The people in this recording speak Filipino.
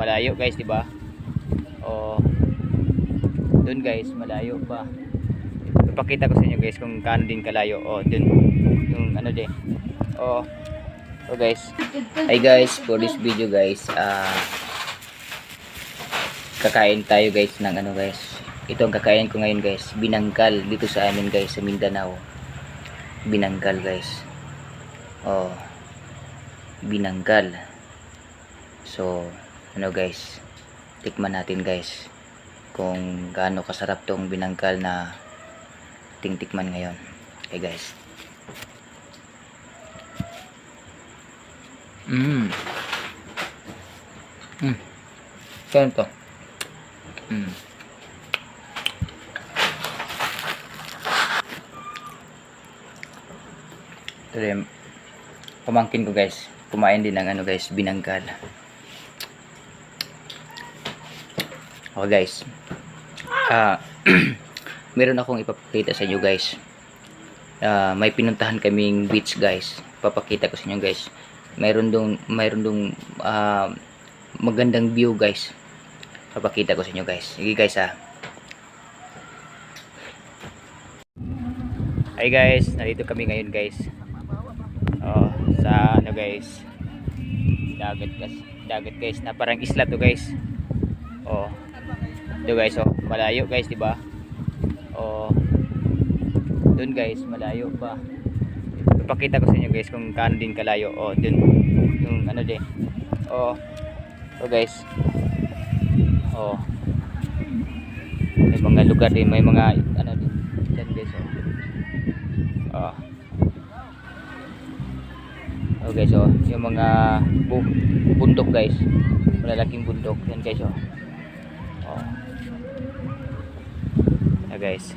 malayo guys, di ba? Oh, dun guys, malayo pa. Ipakita ko sa inyo guys kung kaano din kalayo. Oh, dun yung ano din. Oh, so guys. Hi guys, for this video guys, kakain tayo guys ng ano guys. Ito ang kakain ko ngayon guys, binangkal dito sa amin guys sa Mindanao. Binangkal guys. Oh, binangkal. So, ano guys, tikman natin guys kung gaano kasarap tong binangkal na tingtikman ngayon. Okay guys. Kaya to. Ito rin, pamangkin ko guys, kumain din ng ano guys, binangkal. Okay guys, meron akong ipapakita sa inyo guys. May pinuntahan kaming beach guys, papakita ko sa inyo guys. Mayroon dong magandang view guys, papakita ko sa inyo guys. Sige guys Hi guys, narito kami ngayon guys. Sa ano guys, dagat guys, na parang isla to guys. Ito guys, malayo guys, di ba? Dun guys, malayo pa. Ipakita ko sa inyo guys kung kaano din kalayo. Dun yung ano din. So guys, may mga lugar din, may mga ano din dyan guys. Okay, so yung mga bundok guys, malalaking bundok yan guys. Guys,